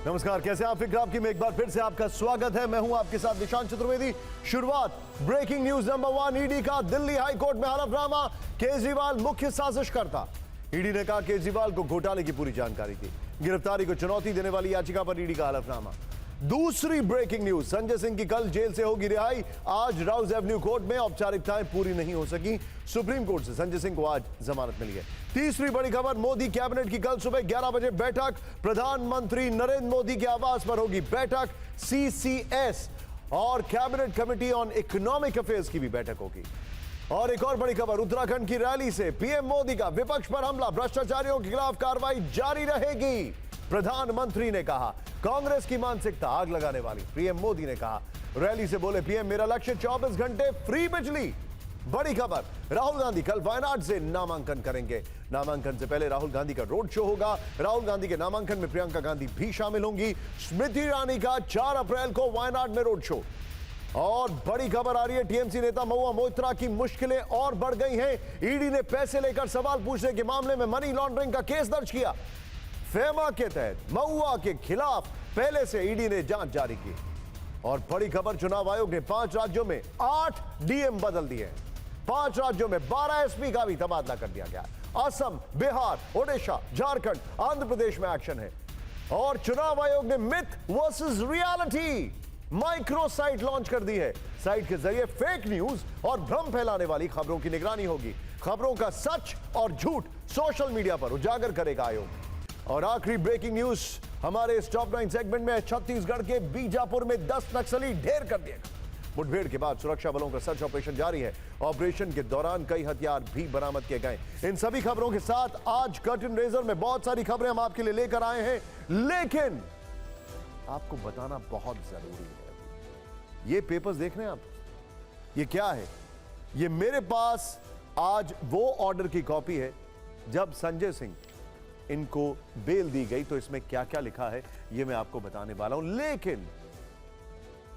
नमस्कार, कैसे आप? फिक्र आपकी में एक बार फिर से आपका स्वागत है। मैं हूं आपके साथ निशांत चतुर्वेदी। शुरुआत ब्रेकिंग न्यूज नंबर 1। ईडी का दिल्ली हाई कोर्ट में हलफनामा, केजरीवाल मुख्य साजिशकर्ता। ईडी ने कहा केजरीवाल को घोटाले की पूरी जानकारी थी। गिरफ्तारी को चुनौती देने वाली याचिका पर ईडी का हलफनामा। दूसरी ब्रेकिंग न्यूज, संजय सिंह की कल जेल से होगी रिहाई। आज राउज एवेन्यू कोर्ट में औपचारिकताएं पूरी नहीं हो सकी। सुप्रीम कोर्ट से संजय सिंह को आज जमानत मिली है। तीसरी बड़ी खबर, मोदी कैबिनेट की कल सुबह 11 बजे बैठक। प्रधानमंत्री नरेंद्र मोदी के आवास पर होगी बैठक। सीसीएस और cabinet committee on economic affairs की भी बैठक होगी। और एक और बड़ी खबर, उत्तराखंड की रैली से पीएम मोदी का विपक्ष पर हमला। भ्रष्टाचारियों के खिलाफ कार्रवाई जारी रहेगी। प्रधानमंत्री ने कहा कांग्रेस की मानसिकता आग लगाने वाली। पीएम मोदी ने कहा, रैली से बोले पीएम, मेरा लक्ष्य 24 घंटे फ्री बिजली। बड़ी खबर, राहुल गांधी कल वायनाड से नामांकन करेंगे। नामांकन से पहले राहुल गांधी का रोड शो होगा। राहुल गांधी के नामांकन में प्रियंका गांधी भी शामिल होंगी। स्मृति ईरानी का 4 अप्रैल को वायनाड में रोड शो। और बड़ी खबर आ रही है, टीएमसी नेता महुआ मोइत्रा की मुश्किलें और बढ़ गई हैं। ईडी ने पैसे लेकर सवाल पूछने के मामले में मनी लॉन्ड्रिंग का केस दर्ज किया। फेमा के तहत महुआ के खिलाफ पहले से ईडी ने जांच जारी की। और बड़ी खबर, चुनाव आयोग ने 5 राज्यों में 8 डीएम बदल दिए। 5 राज्यों में 12 एसपी का भी तबादला कर दिया गया। असम, बिहार, ओडिशा, झारखंड, आंध्र प्रदेश में एक्शन है। और चुनाव आयोग ने myth versus reality micro site launch कर दी है। साइट के जरिए फेक न्यूज और भ्रम फैलाने वाली खबरों की निगरानी होगी। खबरों का सच और झूठ सोशल मीडिया पर उजागर करेगा आयोग। और आखिरी ब्रेकिंग न्यूज हमारे इस टॉप 9 सेगमेंट में, छत्तीसगढ़ के बीजापुर में 10 नक्सली ढेर कर दिए। मुठभेड़ के बाद सुरक्षा बलों का सर्च ऑपरेशन जारी है। ऑपरेशन के दौरान कई हथियार भी बरामद किए गए। इन सभी खबरों के साथ आज कर्टन रेजर में बहुत सारी खबरें हम आपके लिए लेकर आए हैं, लेकिन आपको बताना बहुत जरूरी है। ये पेपर्स देख रहे हैं आप, ये क्या है? ये मेरे पास आज वो ऑर्डर की कॉपी है जब संजय सिंह इनको बेल दी गई। तो इसमें क्या क्या लिखा है ये मैं आपको बताने वाला हूं, लेकिन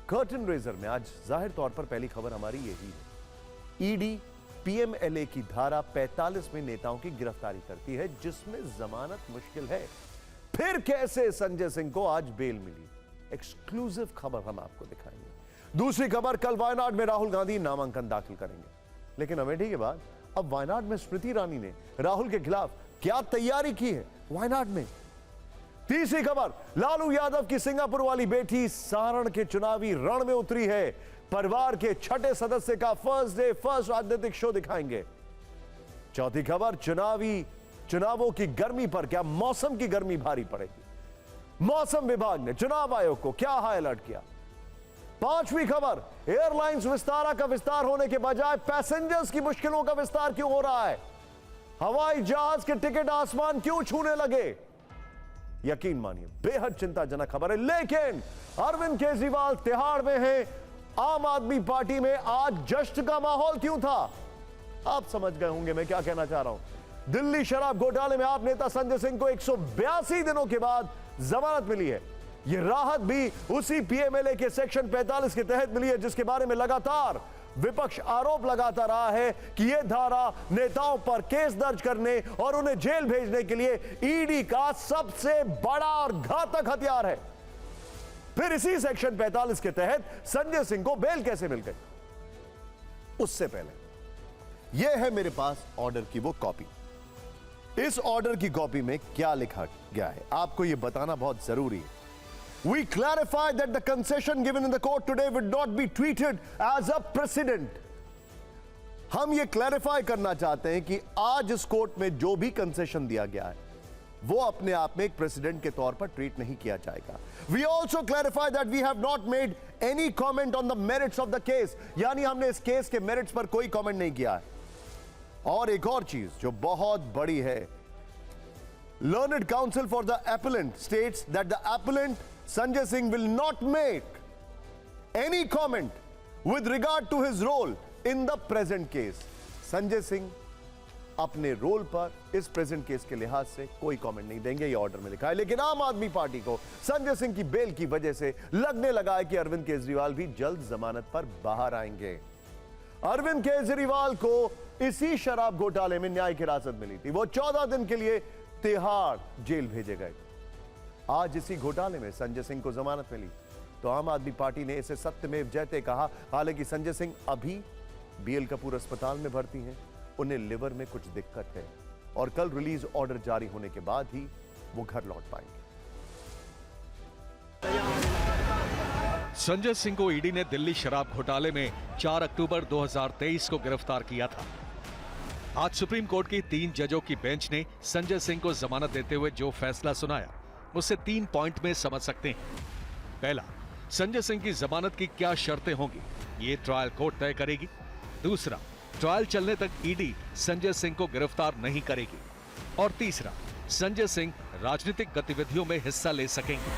कर्टन रेजर में आज जाहिर तौर पर पहली खबर हमारी यही है। ईडी पीएमएलए की धारा 45 में नेताओं की गिरफ्तारी करती है, जिसमें जमानत मुश्किल है। फिर कैसे संजय सिंह को आज बेल मिली? एक्सक्लूसिव खबर हम आपको दिखाएंगे। दूसरी खबर, कल वायनाड में राहुल गांधी नामांकन दाखिल करेंगे। लेकिन अमेठी के बाद अब वायनाड में स्मृति ईरानी ने राहुल के खिलाफ क्या तैयारी की है वायनाड में। तीसरी खबर, लालू यादव की सिंगापुर वाली बेटी सारण के चुनावी रण में उतरी है। परिवार के छठे सदस्य का फर्स्ट डे फर्स्ट राजनीतिक शो दिखाएंगे। चौथी खबर, चुनावों की गर्मी पर क्या मौसम की गर्मी भारी पड़ेगी? मौसम विभाग ने चुनाव आयोग को क्या हाई अलर्ट किया? पांचवी खबर, एयरलाइंस विस्तारा का विस्तार होने के बजाय पैसेंजर्स की मुश्किलों का विस्तार क्यों हो रहा है? हवाई जहाज के टिकट आसमान क्यों छूने लगे? यकीन मानिए बेहद चिंताजनक खबर है। लेकिन अरविंद केजरीवाल तिहाड़ में हैं। आम आदमी पार्टी में आज जश्न का माहौल क्यों था? आप समझ गए होंगे मैं क्या कहना चाह रहा हूं। दिल्ली शराब घोटाले में आप नेता संजय सिंह को 182 दिनों के बाद जमानत मिली है। यह राहत भी उसी पीएमएलए के सेक्शन 45 के तहत मिली है, जिसके बारे में लगातार विपक्ष आरोप लगाता रहा है कि यह धारा नेताओं पर केस दर्ज करने और उन्हें जेल भेजने के लिए ईडी का सबसे बड़ा और घातक हथियार है। फिर इसी सेक्शन 45 के तहत संजय सिंह को बेल कैसे मिल गई? उससे पहले यह है मेरे पास ऑर्डर की वो कॉपी। इस ऑर्डर की कॉपी में क्या लिखा गया है आपको यह बताना बहुत जरूरी है। We clarify that the concession given in the court today would not be treated as a precedent. हम ये क्लैरिफाई करना चाहते हैं कि आज इस कोर्ट में जो भी कंसेशन दिया गया है वो अपने आप में एक प्रेसिडेंट के तौर पर ट्रीट नहीं किया जाएगा। We also clarify that we have not made any comment on the merits of the case. यानी हमने इस केस के मेरिट्स पर कोई कमेंट नहीं किया है। और एक और चीज जो बहुत बड़ी है, Learned Counsel for the appellant states that the appellant Sanjay Singh will not make any comment with regard to his role in the present case. Sanjay Singh अपने रोल पर इस प्रेजेंट केस के लिहाज से कोई कमेंट नहीं देंगे, ये ऑर्डर में लिखा है। लेकिन आम आदमी पार्टी को संजय सिंह की बेल की वजह से लगने लगा है कि अरविंद केजरीवाल भी जल्द जमानत पर बाहर आएंगे। अरविंद केजरीवाल को इसी शराब घोटाले में न्यायिक हिरासत मिली थी। वो 14 दिन के लिए तिहाड़ जेल भेजे गए। आज इसी घोटाले में संजय सिंह को जमानत मिली तो आम आदमी पार्टी ने इसे सत्यमेव जयते कहा। हालांकि संजय सिंह अभी बीएल कपूर अस्पताल में भर्ती हैं, उन्हें लिवर में कुछ दिक्कत है और कल रिलीज ऑर्डर जारी होने के बाद ही वो घर लौट पाएंगे। संजय सिंह को ईडी ने दिल्ली शराब घोटाले में 4 अक्टूबर 2023 को गिरफ्तार किया था। आज सुप्रीम कोर्ट की 3 जजों की बेंच ने संजय सिंह को जमानत देते हुए जो फैसला सुनाया उसे 3 पॉइंट में समझ सकते हैं। पहला, संजय सिंह की जमानत की क्या शर्तें होंगी, ये ट्रायल कोर्ट तय करेगी। दूसरा, ट्रायल चलने तक ईडी संजय सिंह को गिरफ्तार नहीं करेगी। और तीसरा, संजय सिंह राजनीतिक गतिविधियों में हिस्सा ले सकेंगे।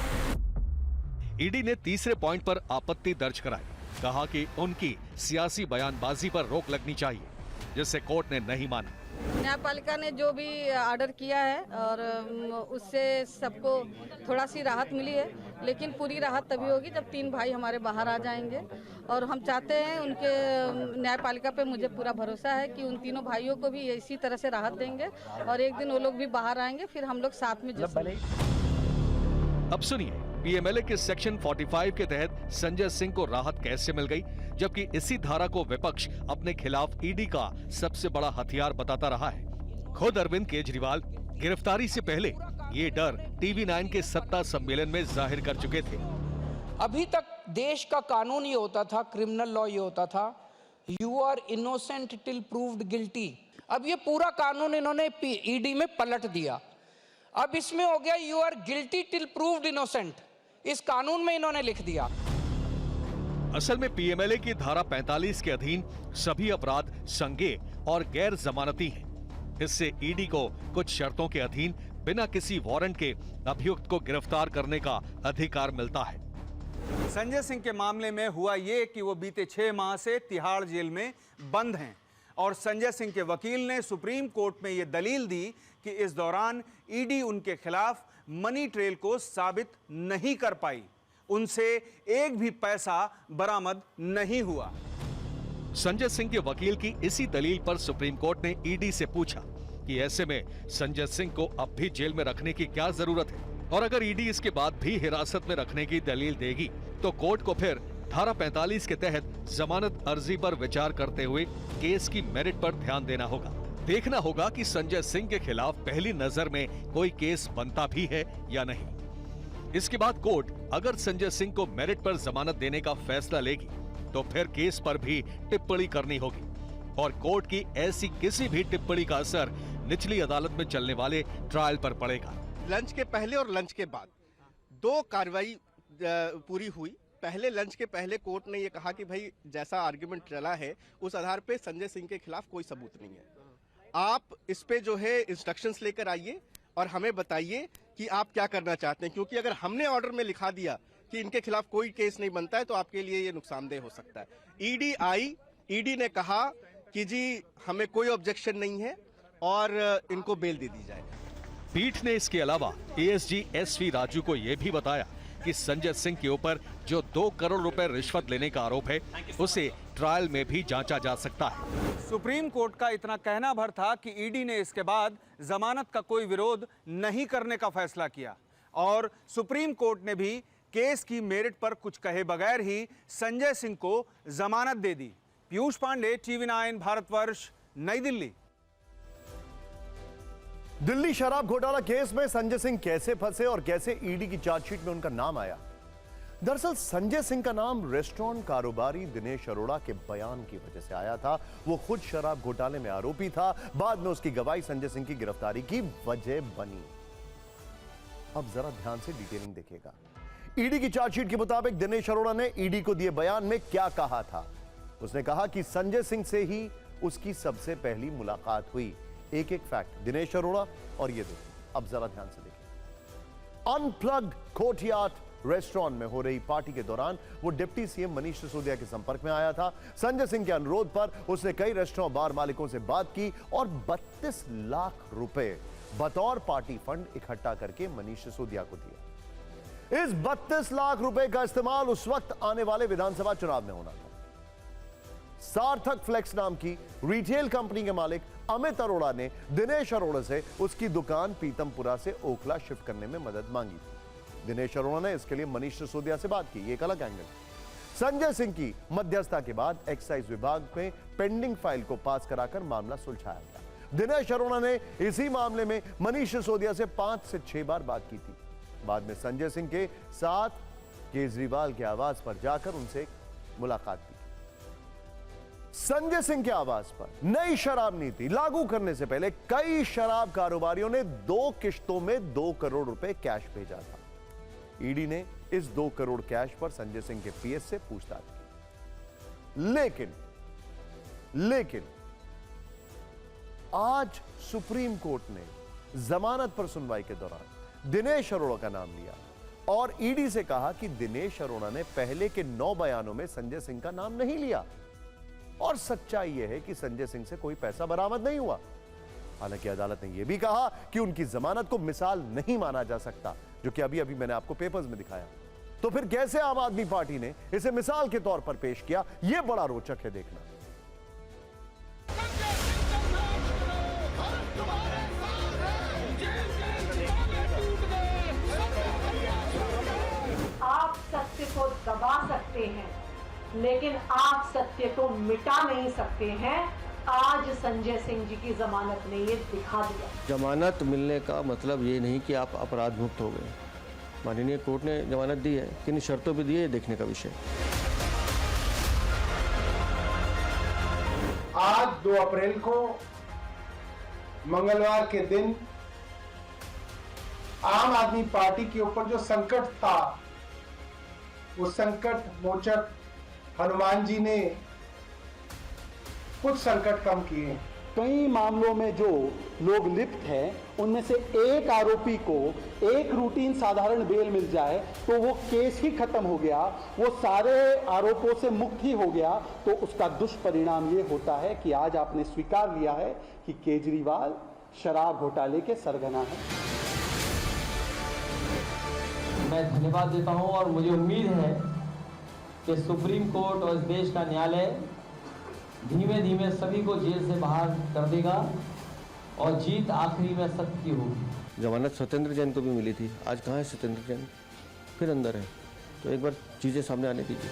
ईडी ने तीसरे पॉइंट पर आपत्ति दर्ज कराई, कहा कि उनकी सियासी बयानबाजी पर रोक लगनी चाहिए, जिसे कोर्ट ने नहीं माना। न्यायपालिका ने जो भी ऑर्डर किया है और उससे सबको थोड़ा सी राहत मिली है, लेकिन पूरी राहत तभी होगी जब 3 भाई हमारे बाहर आ जाएंगे। और हम चाहते हैं, उनके न्यायपालिका पे मुझे पूरा भरोसा है कि उन तीनों भाइयों को भी इसी तरह से राहत देंगे और एक दिन वो लोग भी बाहर आएंगे, फिर हम लोग साथ में जश्न। अब सुनिए पीएमएलए के सेक्शन 45 के तहत संजय सिंह को राहत कैसे मिल गई, जबकि इसी धारा को विपक्ष अपने खिलाफ ईडी का सबसे बड़ा हथियार बताता रहा है। खुद अरविंद केजरीवाल गिरफ्तारी से पहले ये डर TV9 के सत्ता सम्मेलन में जाहिर कर चुके थे। अभी तक देश का कानून ये होता था, क्रिमिनल लॉ ये होता था, you are innocent till proved guilty. अब ये पूरा कानून इन्होंने ईडी में पलट दिया। अब इसमें हो गया you are guilty till proved innocent. इस कानून में इन्होंने लिख दिया। असल में पीएमएलए की धारा 45 के अधीन सभी अपराध संज्ञेय और गैर जमानती हैं। इससे ईडी को कुछ शर्तों के अधीन बिना किसी वारंट के अभियुक्त को गिरफ्तार करने का अधिकार मिलता है। संजय सिंह के मामले में हुआ ये कि वो बीते 6 माह से तिहाड़ जेल में बंद हैं और संजय सिंह के वकील ने सुप्रीम कोर्ट में ये दलील दी कि इस दौरान ईडी उनके खिलाफ मनी ट्रेल को साबित नहीं कर पाई, उनसे एक भी पैसा बरामद नहीं हुआ। संजय सिंह के वकील की इसी दलील पर सुप्रीम कोर्ट ने ईडी से पूछा कि ऐसे में संजय सिंह को अब भी जेल में रखने की क्या जरूरत है, और अगर ईडी इसके बाद भी हिरासत में रखने की दलील देगी तो कोर्ट को फिर धारा 45 के तहत जमानत अर्जी पर विचार करते हुए केस की मेरिट पर ध्यान देना होगा। देखना होगा कि संजय सिंह के खिलाफ पहली नजर में कोई केस बनता भी है या नहीं। इसके बाद कोर्ट अगर संजय सिंह को मेरिट पर जमानत देने का फैसला लेगी तो फिर केस पर भी टिप्पणी करनी होगी और कोर्ट की ऐसी किसी भी टिप्पणी का असर निचली अदालत में चलने वाले ट्रायल पर पड़ेगा। लंच के पहले और लंच के बाद 2 कार्रवाई पूरी हुई। पहले लंच के पहले कोर्ट ने ये कहा कि भाई जैसा आर्गुमेंट चला है उस आधार पे संजय सिंह के खिलाफ कोई सबूत नहीं है, आप इस पे जो है इंस्ट्रक्शंस लेकर आइए और हमें बताइए कि आप क्या करना चाहते हैं, क्योंकि अगर हमने ऑर्डर में लिखा दिया कि इनके खिलाफ कोई केस नहीं बनता है तो आपके लिए ये नुकसानदेह हो सकता है। ईडी आई, ईडी ने कहा कि जी हमें कोई ऑब्जेक्शन नहीं है और इनको बेल दे दी जाए। पीठ ने इसके अलावा एएसजी एसवी राजू को यह भी बताया कि संजय सिंह के ऊपर जो 2 करोड़ रुपए रिश्वत लेने का आरोप है उसे ट्रायल में भी जांचा जा सकता है। सुप्रीम कोर्ट का इतना कहना भर था कि ईडी ने इसके बाद जमानत का कोई विरोध नहीं करने का फैसला किया और सुप्रीम कोर्ट ने भी केस की मेरिट पर कुछ कहे बगैर ही संजय सिंह को जमानत दे दी। पीयूष पांडे, TV9 भारतवर्ष, नई दिल्ली। दिल्ली शराब घोटाला केस में संजय सिंह कैसे फंसे और कैसे ईडी की चार्जशीट में उनका नाम आया। दरअसल संजय सिंह का नाम रेस्टोरेंट कारोबारी दिनेश अरोड़ा के बयान की वजह से आया था। वो खुद शराब घोटाले में आरोपी था, बाद में उसकी गवाही संजय सिंह की गिरफ्तारी की वजह बनी। अब जरा ध्यान से डिटेलिंग देखिएगा। ईडी की चार्जशीट के मुताबिक दिनेश अरोड़ा ने ईडी को दिए बयान में क्या कहा था। उसने कहा कि संजय सिंह से ही उसकी सबसे पहली मुलाकात हुई। एक एक फैक्ट दिनेश अरोड़ा और ये देखिए, अब जरा ध्यान से देखिए। अनप्लग्ड कोर्टयार्ड रेस्टोरेंट में हो रही पार्टी के दौरान वो डिप्टी सीएम मनीष सिसोदिया के संपर्क में आया था। संजय सिंह के अनुरोध पर उसने कई रेस्टोरेंट बार मालिकों से बात की और 32 लाख रुपए बतौर पार्टी फंड इकट्ठा करके मनीष सिसोदिया को दिया। इस 32 लाख रुपए का इस्तेमाल उस वक्त आने वाले विधानसभा चुनाव में होना था। सार्थक फ्लेक्स नाम की रिटेल कंपनी के मालिक अमित अरोड़ा ने दिनेश अरोड़ा से उसकी दुकान पीतमपुरा से ओखला शिफ्ट करने में मदद मांगी थी। दिनेश अरोड़ा ने इसके लिए मनीष सिसोदिया से बात की, ये एक अलग एंगल। संजय सिंह की मध्यस्थता के बाद एक्साइज विभाग में पेंडिंग फाइल को पास कराकर मामला सुलझाया गया। दिनेश अरोड़ा ने इसी मामले में मनीष सिसोदिया से 5 से 6 बार बात की थी। बाद में संजय सिंह के साथ केजरीवाल के आवास पर जाकर उनसे मुलाकात की। संजय सिंह के आवास पर नई शराब नीति लागू करने से पहले कई शराब कारोबारियों ने 2 किश्तों में 2 करोड़ रुपए कैश भेजा था। ईडी ने इस 2 करोड़ कैश पर संजय सिंह के पीएस से पूछताछ की। लेकिन आज सुप्रीम कोर्ट ने जमानत पर सुनवाई के दौरान दिनेश अरोड़ा का नाम लिया और ईडी से कहा कि दिनेश अरोड़ा ने पहले के 9 बयानों में संजय सिंह का नाम नहीं लिया और सच्चाई यह है कि संजय सिंह से कोई पैसा बरामद नहीं हुआ। हालांकि अदालत ने यह भी कहा कि उनकी जमानत को मिसाल नहीं माना जा सकता, जो कि अभी मैंने आपको पेपर्स में दिखाया। तो फिर कैसे आम आदमी पार्टी ने इसे मिसाल के तौर पर पेश किया, यह बड़ा रोचक है देखना। आप सत्य को दबा सकते हैं, लेकिन आप सत्य को मिटा नहीं सकते हैं। आज संजय सिंह जी की जमानत ने ये दिखा दिया। जमानत मिलने का मतलब ये नहीं कि आप अपराध मुक्त हो गए। माननीय कोर्ट ने जमानत दी है, किन शर्तों पे दी है, देखने का विषय। आज 2 अप्रैल को मंगलवार के दिन आम आदमी पार्टी के ऊपर जो संकट था, वो संकट मोचक हनुमान जी ने कुछ संकट कम किए। कई मामलों में जो लोग लिप्त हैं, उनमें से एक आरोपी को एक रूटीन साधारण बेल मिल जाए तो वो केस ही खत्म हो गया, वो सारे आरोपों से मुक्त ही हो गया। तो उसका दुष्परिणाम ये होता है कि आज आपने स्वीकार लिया है कि केजरीवाल शराब घोटाले के सरगना है। मैं धन्यवाद देता हूं और मुझे उम्मीद है कि सुप्रीम कोर्ट और इस देश का न्यायालय धीमे धीमे सभी को जेल से बाहर कर देगा और जीत आखिरी में सत्य की होगी। जमानत सत्येंद्र जैन को भी मिली थी, आज कहाँ है सत्येंद्र जैन? फिर अंदर है। तो एक बार चीजें सामने आने दीजिए।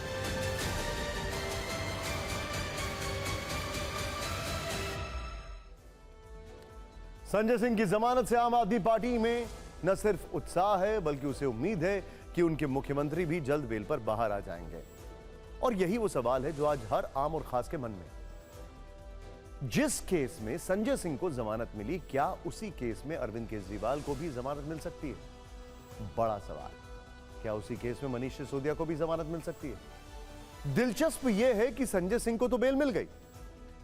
संजय सिंह की जमानत से आम आदमी पार्टी में न सिर्फ उत्साह है, बल्कि उसे उम्मीद है कि उनके मुख्यमंत्री भी जल्द बेल पर बाहर आ जाएंगे। और यही वो सवाल है जो आज हर आम और खास के मन में। जिस केस में संजय सिंह को जमानत मिली, क्या उसी केस में अरविंद केजरीवाल को भी जमानत मिल सकती है? बड़ा सवाल। क्या उसी केस में मनीष सिसोदिया को भी जमानत मिल सकती है? दिलचस्प यह है कि संजय सिंह को तो बेल मिल गई,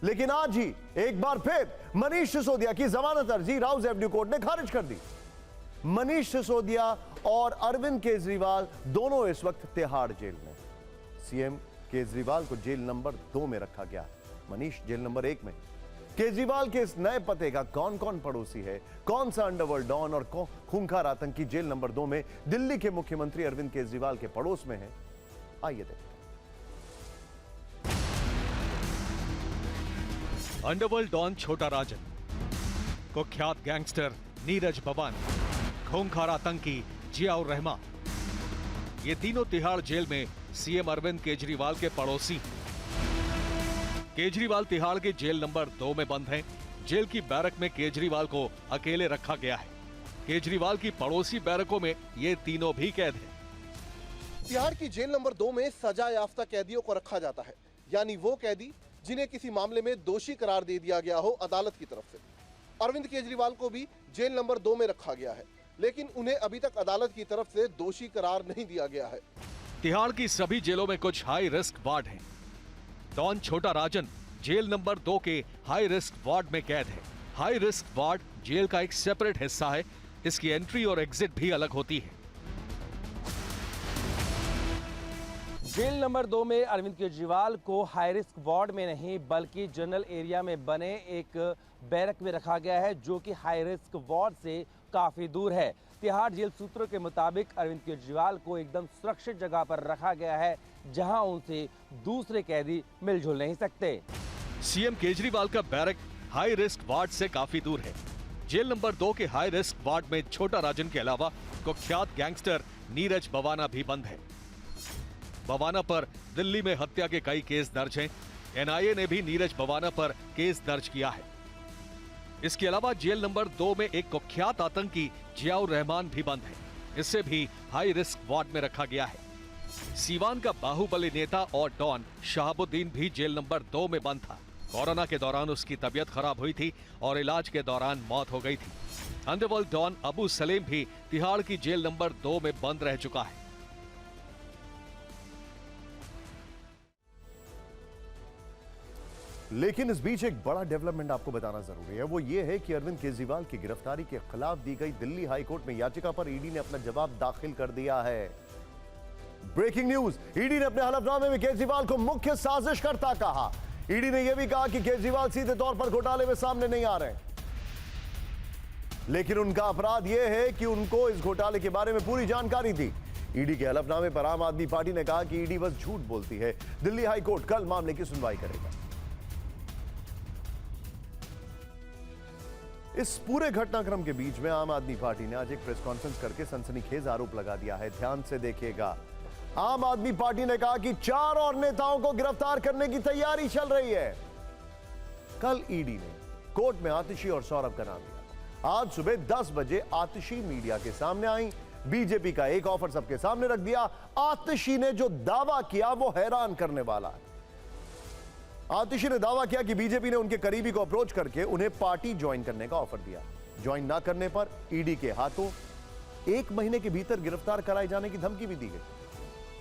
लेकिन आज ही एक बार फिर मनीष सिसोदिया की जमानत अर्जी राउज एवेन्यू कोर्ट ने खारिज कर दी। मनीष सिसोदिया और अरविंद केजरीवाल दोनों इस वक्त तिहाड़ जेल में। सीएम केजरीवाल को जेल नंबर 2 में रखा गया, मनीष जेल नंबर 1 में। केजरीवाल के इस नए पते का कौन कौन पड़ोसी है, कौन सा अंडरवर्ल्ड डॉन और खूंखार आतंकी जेल नंबर 2 में दिल्ली के मुख्यमंत्री अरविंद केजरीवाल के पड़ोस में है, आइए देखते हैं। अंडरवर्ल्ड डॉन छोटा राजन, कुख्यात गैंगस्टर नीरज पवान, खूंखार आतंकी जियाउर रहमान, ये तीनों तिहाड़ जेल में सीएम अरविंद केजरीवाल के पड़ोसी हैं। केजरीवाल तिहाड़ के जेल नंबर 2 में बंद हैं। जेल की बैरक में केजरीवाल को अकेले रखा गया है। केजरीवाल की पड़ोसी बैरकों में ये तीनों भी कैद हैं। तिहाड़ की जेल नंबर 2 में सजा याफ्ता कैदियों को रखा जाता है, यानी वो कैदी जिन्हें किसी मामले में दोषी करार दे दिया गया हो अदालत की तरफ से। अरविंद केजरीवाल को भी जेल नंबर 2 में रखा गया है, लेकिन उन्हें अभी तक अदालत की तरफ से दोषी करार नहीं दिया गया है। तिहाड़ की सभी जेलों में कुछ हाई रिस्क वार्ड हैं। डॉन छोटा राजन जेल नंबर 2 के हाई रिस्क वार्ड में कैद है। हाई रिस्क वार्ड जेल का एक सेपरेट हिस्सा है। इसकी एंट्री और एग्जिट भी अलग होती है। जेल नंबर 2 में अरविंद केजरीवाल को हाई रिस्क वार्ड में नहीं, बल्कि जनरल एरिया में बने एक बैरक में रखा गया है, जो कि हाई रिस्क वार्ड से काफी दूर है। तिहाड़ जेल सूत्रों के मुताबिक अरविंद केजरीवाल को एकदम सुरक्षित जगह पर रखा गया है, जहां उनसे दूसरे कैदी मिलजुल नहीं सकते। सीएम केजरीवाल का बैरक हाई रिस्क वार्ड से काफी दूर है। जेल नंबर 2 के हाई रिस्क वार्ड में छोटा राजन के अलावा कुख्यात गैंगस्टर नीरज बवाना भी बंद है। बवाना पर दिल्ली में हत्या के कई केस दर्ज हैं। एनआईए ने भी नीरज बवाना पर केस दर्ज किया है। इसके अलावा जेल नंबर 2 में एक कुख्यात आतंकी जियाउर रहमान भी बंद है। इससे भी हाई रिस्क वार्ड में रखा गया है। सीवान का बाहुबली नेता और डॉन शहाबुद्दीन भी जेल नंबर 2 में बंद था। कोरोना के दौरान उसकी तबीयत खराब हुई थी और इलाज के दौरान मौत हो गई थी। अंडरवर्ल्ड डॉन अबू सलेम भी तिहाड़ की जेल नंबर 2 में बंद रह चुका है। लेकिन इस बीच एक बड़ा डेवलपमेंट आपको बताना जरूरी है। वो ये है कि अरविंद केजरीवाल की गिरफ्तारी के खिलाफ दी गई दिल्ली हाईकोर्ट में याचिका पर ईडी ने अपना जवाब दाखिल कर दिया है। ब्रेकिंग न्यूज, ईडी ने अपने हलफनामे में केजरीवाल को मुख्य साजिशकर्ता कहा। ईडी ने यह भी कहा कि केजरीवाल सीधे तौर पर घोटाले में सामने नहीं आ रहे, लेकिन उनका अपराध यह है कि उनको इस घोटाले के बारे में पूरी जानकारी थी। ईडी के हलफनामे पर आम आदमी पार्टी ने कहा कि ईडी बस झूठ बोलती है। दिल्ली हाईकोर्ट कल मामले की सुनवाई करेगा। इस पूरे घटनाक्रम के बीच में आम आदमी पार्टी ने आज एक प्रेस कॉन्फ्रेंस करके सनसनीखेज आरोप लगा दिया है। ध्यान से देखिएगा। आम आदमी पार्टी ने कहा कि 4 और नेताओं को गिरफ्तार करने की तैयारी चल रही है। कल ईडी ने कोर्ट में आतिशी और सौरभ का नाम लिया। आज सुबह 10 बजे आतिशी मीडिया के सामने आई। बीजेपी का एक ऑफर सबके सामने रख दिया। आतिशी ने जो दावा किया वो हैरान करने वाला है। आतिशी ने दावा किया कि बीजेपी ने उनके करीबी को अप्रोच करके उन्हें पार्टी ज्वाइन करने का ऑफर दिया। ज्वाइन ना करने पर ईडी के हाथों 1 महीने के भीतर गिरफ्तार कराए जाने की धमकी भी दी गई।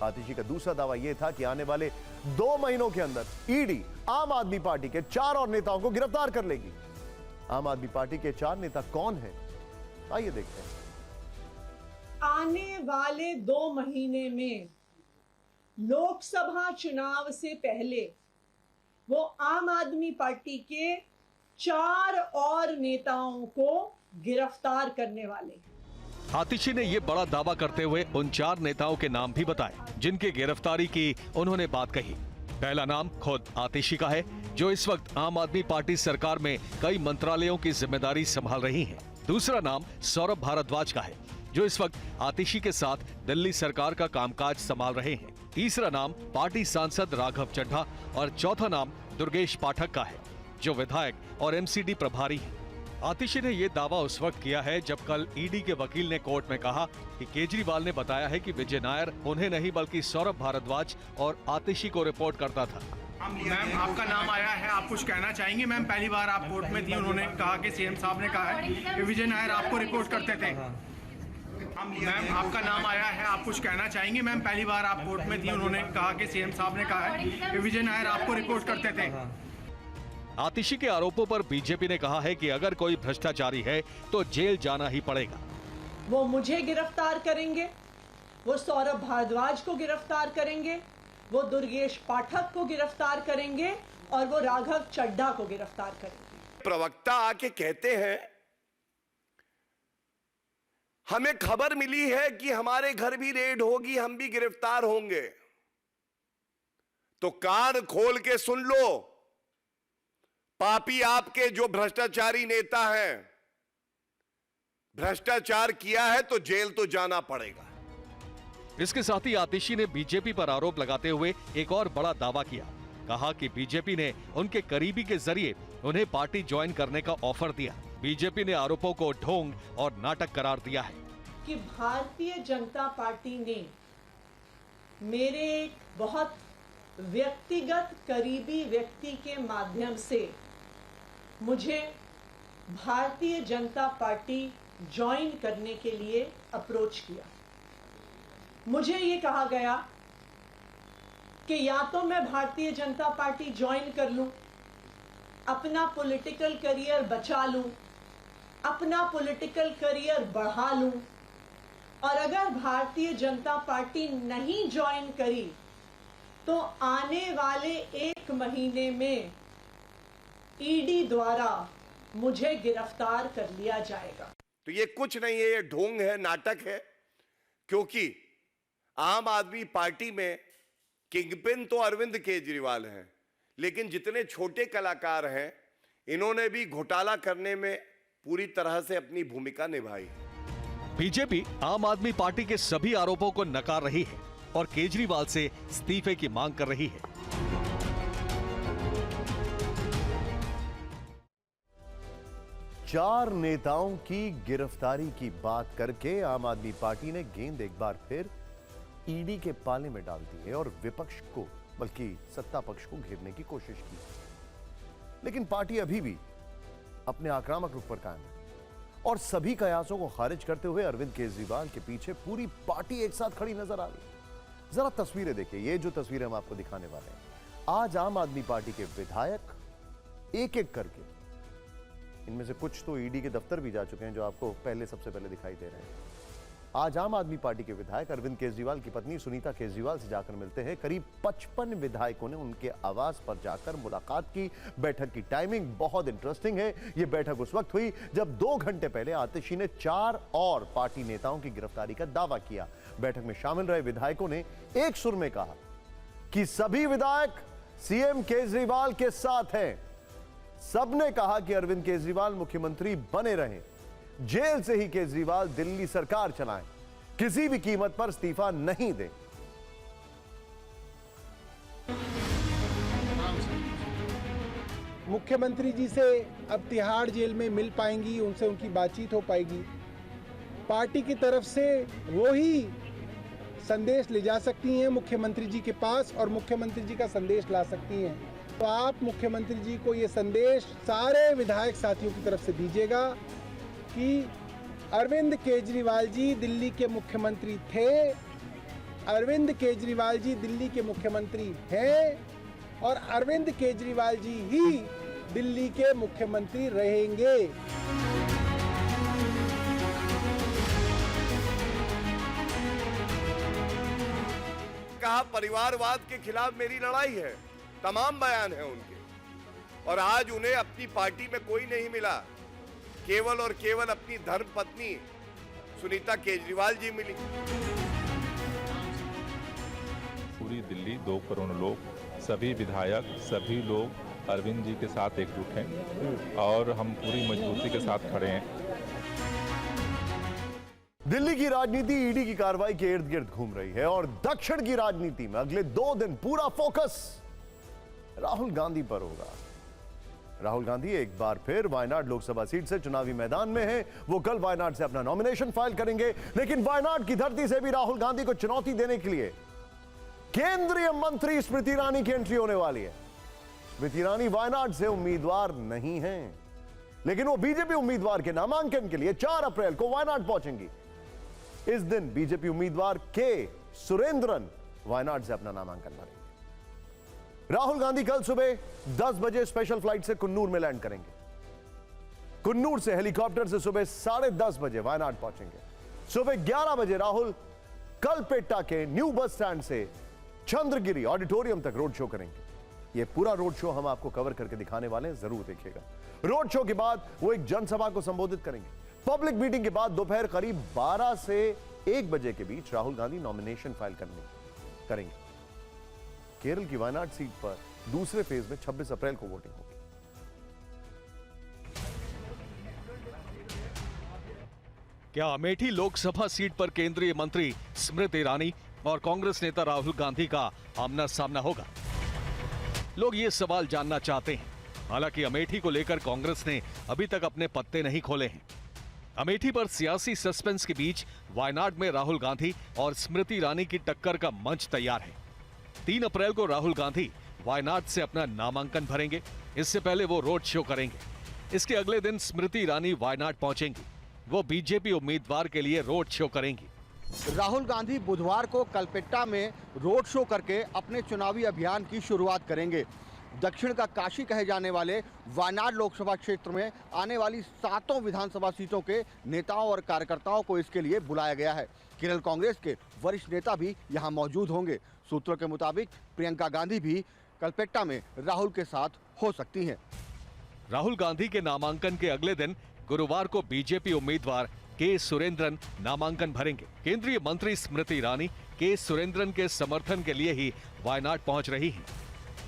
आतिशी का दूसरा दावा यह था कि आने वाले 2 महीनों के अंदर ईडी आम आदमी पार्टी के 4 और नेताओं को गिरफ्तार कर लेगी। आम आदमी पार्टी के 4 नेता कौन हैं? आइए देखते हैं। आने वाले 2 महीने में लोकसभा चुनाव से पहले वो आम आदमी पार्टी के 4 और नेताओं को गिरफ्तार करने वाले हैं। आतिशी ने यह बड़ा दावा करते हुए उन 4 नेताओं के नाम भी बताए जिनकी गिरफ्तारी की उन्होंने बात कही। पहला नाम खुद आतिशी का है, जो इस वक्त आम आदमी पार्टी सरकार में कई मंत्रालयों की जिम्मेदारी संभाल रही हैं। दूसरा नाम सौरभ भारद्वाज का है, जो इस वक्त आतिशी के साथ दिल्ली सरकार का कामकाज संभाल रहे हैं। तीसरा नाम पार्टी सांसद राघव चड्ढा और चौथा नाम दुर्गेश पाठक का है, जो विधायक और एमसीडी प्रभारी हैं। आतिशी ने यह दावा उस वक्त किया है जब कल ईडी के वकील ने कोर्ट में कहा कि केजरीवाल ने बताया है कि विजय नायर उन्हें नहीं बल्कि सौरभ भारद्वाज और आतिशी को रिपोर्ट करता था। मैम, आपका नाम आया है, आप कुछ कहना चाहेंगे? मैम, पहली बार आप कोर्ट में थी, उन्होंने कहा कि सीएम साहब ने कहा है कि विजय नायर आपको रिपोर्ट करते थे। मैम, आपका नाम आया है, आप कुछ कहना चाहेंगे? मैम, पहली बार आप कोर्ट में थी, उन्होंने कहा कि सीएम साहब ने कहा है कि विजय नायर आपको रिपोर्ट करते थे। आतिशी के आरोपों पर बीजेपी ने कहा है कि अगर कोई भ्रष्टाचारी है तो जेल जाना ही पड़ेगा। वो मुझे गिरफ्तार करेंगे, वो सौरभ भारद्वाज को गिरफ्तार करेंगे, वो दुर्गेश पाठक को गिरफ्तार करेंगे और वो राघव चड्ढा को गिरफ्तार करेंगे। प्रवक्ता आके कहते हैं हमें खबर मिली है कि हमारे घर भी रेड होगी, हम भी गिरफ्तार होंगे। तो कान खोल के सुन लो, पापी आपके जो भ्रष्टाचारी नेता हैं, भ्रष्टाचार किया है तो जेल तो जाना पड़ेगा। इसके साथ ही आतिशी ने बीजेपी पर आरोप लगाते हुए एक और बड़ा दावा किया। कहा कि बीजेपी ने उनके करीबी के जरिए उन्हें पार्टी ज्वाइन करने का ऑफर दिया। बीजेपी ने आरोपों को ढोंग और नाटक करार दिया है कि भारतीय जनता पार्टी ने मेरे एक बहुत व्यक्तिगत करीबी व्यक्ति के माध्यम से मुझे भारतीय जनता पार्टी ज्वाइन करने के लिए अप्रोच किया। मुझे ये कहा गया कि या तो मैं भारतीय जनता पार्टी ज्वाइन कर लूं, अपना पॉलिटिकल करियर बचा लूं, अपना पॉलिटिकल करियर बढ़ा लूं, और अगर भारतीय जनता पार्टी नहीं ज्वाइन करी तो आने वाले 1 महीने में ईडी द्वारा मुझे गिरफ्तार कर लिया जाएगा। तो ये कुछ नहीं है, ये ढोंग है, नाटक है। क्योंकि आम आदमी पार्टी में किंगपिन तो अरविंद केजरीवाल हैं, लेकिन जितने छोटे कलाकार हैं इन्होंने भी घोटाला करने में पूरी तरह से अपनी भूमिका निभाई। बीजेपी आम आदमी पार्टी के सभी आरोपों को नकार रही है और केजरीवाल से इस्तीफे की मांग कर रही है। चार नेताओं की गिरफ्तारी की बात करके आम आदमी पार्टी ने गेंद एक बार फिर ईडी के पाले में डाल दी है और विपक्ष को, बल्कि सत्ता पक्ष को घेरने की कोशिश की। लेकिन पार्टी अभी भी अपने आक्रामक रुख पर कायम है और सभी कयासों को खारिज करते हुए अरविंद केजरीवाल के पीछे पूरी पार्टी एक साथ खड़ी नजर आ रही है। जरा तस्वीरें देखिए, ये जो तस्वीरें हम आपको दिखाने वाले हैं, आज आम आदमी पार्टी के विधायक एक एक करके, इनमें से कुछ तो ईडी के दफ्तर भी जा चुके हैं जो आपको सबसे पहले दिखाई दे रहे हैं। आज आम आदमी पार्टी के विधायक अरविंद केजरीवाल की पत्नी सुनीता केजरीवाल से जाकर मिलते हैं। करीब 55 विधायकों ने उनके आवास पर जाकर मुलाकात की। बैठक की टाइमिंग बहुत इंटरेस्टिंग है। यह बैठक उस वक्त हुई जब 2 घंटे पहले आतिशी ने 4 और पार्टी नेताओं की गिरफ्तारी का दावा किया। बैठक में शामिल रहे विधायकों ने एक सुर में कहा कि सभी विधायक सीएम केजरीवाल के साथ हैं। सबने कहा कि अरविंद केजरीवाल मुख्यमंत्री बने रहें, जेल से ही केजरीवाल दिल्ली सरकार चलाएं, किसी भी कीमत पर इस्तीफा नहीं दें। मुख्यमंत्री जी से अब तिहाड़ जेल में मिल पाएंगी, उनसे उनकी बातचीत हो पाएगी। पार्टी की तरफ से वो ही संदेश ले जा सकती हैं मुख्यमंत्री जी के पास और मुख्यमंत्री जी का संदेश ला सकती हैं। तो आप मुख्यमंत्री जी को ये संदेश सारे विधायक साथियों की तरफ से दीजिएगा कि अरविंद केजरीवाल जी दिल्ली के मुख्यमंत्री थे, अरविंद केजरीवाल जी दिल्ली के मुख्यमंत्री हैं और अरविंद केजरीवाल जी ही दिल्ली के मुख्यमंत्री रहेंगे। कहा परिवारवाद के खिलाफ मेरी लड़ाई है, तमाम बयान है उनके, और आज उन्हें अपनी पार्टी में कोई नहीं मिला, केवल और केवल अपनी धर्मपत्नी सुनीता केजरीवाल जी मिली। पूरी दिल्ली 2 करोड़ लोग, सभी विधायक, सभी लोग अरविंद जी के साथ एकजुट हैं और हम पूरी मजबूती के साथ खड़े हैं। दिल्ली की राजनीति ईडी की कार्रवाई के इर्द गिर्द घूम रही है और दक्षिण की राजनीति में अगले 2 दिन पूरा फोकस राहुल गांधी पर होगा। राहुल गांधी एक बार फिर वायनाड लोकसभा सीट से चुनावी मैदान में हैं। वो कल वायनाड से अपना नॉमिनेशन फाइल करेंगे, लेकिन वायनाड की धरती से भी राहुल गांधी को चुनौती देने के लिए केंद्रीय मंत्री स्मृति ईरानी की एंट्री होने वाली है। स्मृति ईरानी वायनाड से उम्मीदवार नहीं हैं, लेकिन वो बीजेपी उम्मीदवार के नामांकन के लिए 4 अप्रैल को वायनाड पहुंचेंगी। इस दिन बीजेपी उम्मीदवार के सुरेंद्रन वायनाड से अपना नामांकन भरेंगे। राहुल गांधी कल सुबह 10 बजे स्पेशल फ्लाइट से कुन्नूर में लैंड करेंगे। कुन्नूर से हेलीकॉप्टर से सुबह 10:30 बजे वायनाड पहुंचेंगे। सुबह 11 बजे राहुल कलपेट्टा के न्यू बस स्टैंड से चंद्रगिरी ऑडिटोरियम तक रोड शो करेंगे। यह पूरा रोड शो हम आपको कवर करके दिखाने वाले हैं, जरूर देखिएगा। रोड शो के बाद वो एक जनसभा को संबोधित करेंगे। पब्लिक मीटिंग के बाद दोपहर करीब 12 से 1 बजे के बीच राहुल गांधी नॉमिनेशन फाइल करेंगे। केरल की वायनाड सीट पर दूसरे फेज में 26 अप्रैल को वोटिंग होगी। क्या अमेठी लोकसभा सीट पर केंद्रीय मंत्री स्मृति ईरानी और कांग्रेस नेता राहुल गांधी का आमना सामना होगा? लोग ये सवाल जानना चाहते हैं। हालांकि अमेठी को लेकर कांग्रेस ने अभी तक अपने पत्ते नहीं खोले हैं। अमेठी पर सियासी सस्पेंस के बीच वायनाड में राहुल गांधी और स्मृति ईरानी की टक्कर का मंच तैयार है। 3 अप्रैल को राहुल गांधी वायनाड से अपना नामांकन भरेंगे। इससे पहले वो रोड शो करेंगे। इसके अगले दिन स्मृति ईरानी वायनाड पहुंचेंगी। वो बीजेपी उम्मीदवार के लिए रोड शो करेंगी। राहुल गांधी बुधवार को कलपेट्टा में रोड शो करके अपने चुनावी अभियान की शुरुआत करेंगे। दक्षिण का काशी कहे जाने वाले वायनाड लोकसभा क्षेत्र में आने वाली 7 विधानसभा सीटों के नेताओं और कार्यकर्ताओं को इसके लिए बुलाया गया है। केरल कांग्रेस के वरिष्ठ नेता भी यहां मौजूद होंगे। सूत्रों के मुताबिक प्रियंका गांधी भी कलपेट्टा में राहुल के साथ हो सकती हैं। राहुल गांधी के नामांकन के अगले दिन गुरुवार को बीजेपी उम्मीदवार के सुरेंद्रन नामांकन भरेंगे। केंद्रीय मंत्री स्मृति ईरानी के सुरेंद्रन के समर्थन के लिए ही वायनाड पहुंच रही हैं।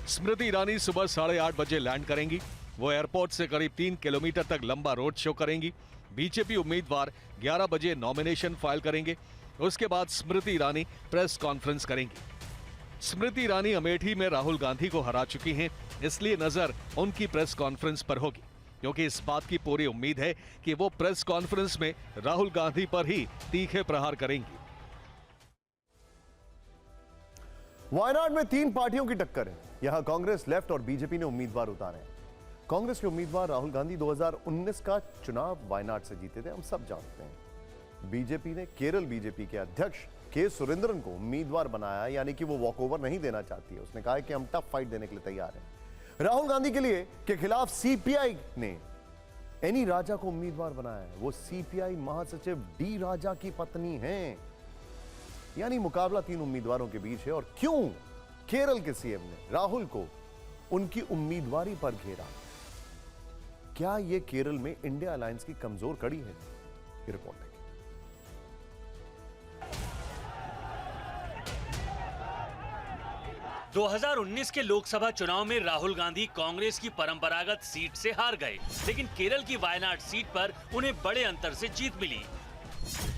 स्मृति ईरानी सुबह 8:30 बजे लैंड करेंगी। वो एयरपोर्ट से करीब 3 किलोमीटर तक लंबा रोड शो करेंगी। बीजेपी उम्मीदवार 11 बजे नॉमिनेशन फाइल करेंगे। उसके बाद स्मृति ईरानी प्रेस कॉन्फ्रेंस करेंगी। स्मृति ईरानी अमेठी में राहुल गांधी को हरा चुकी हैं, इसलिए नजर उनकी प्रेस कॉन्फ्रेंस पर होगी, क्योंकि इस बात की पूरी उम्मीद है कि वो प्रेस कॉन्फ्रेंस में राहुल गांधी पर ही तीखे प्रहार करेंगी। वायनाड में 3 पार्टियों की टक्कर है। यहां कांग्रेस, लेफ्ट और बीजेपी ने उम्मीदवार उतारे हैं। कांग्रेस के उम्मीदवार राहुल गांधी 2019 का चुनाव वायनाड से जीते थे, हम सब जानते हैं। बीजेपी ने केरल बीजेपी के अध्यक्ष के सुरेंद्रन को उम्मीदवार बनाया, यानी कि वो वॉकओवर नहीं देना चाहती है। उसने कहा है कि हम टफ फाइट देने के लिए तैयार हैं। राहुल गांधी के खिलाफ सीपीआई ने एनी राजा को उम्मीदवार बनाया है। वो सीपीआई महासचिव डी राजा की पत्नी हैं। यानी मुकाबला 3 उम्मीदवारों के बीच है। और क्यों केरल के सीएम ने राहुल को उनकी उम्मीदवारी पर घेरा? क्या यह केरल में इंडिया अलायंस की कमजोर कड़ी है? ये रिपोर्ट है। 2019 के लोकसभा चुनाव में राहुल गांधी कांग्रेस की परंपरागत सीट से हार गए, लेकिन केरल की वायनाड सीट पर उन्हें बड़े अंतर से जीत मिली।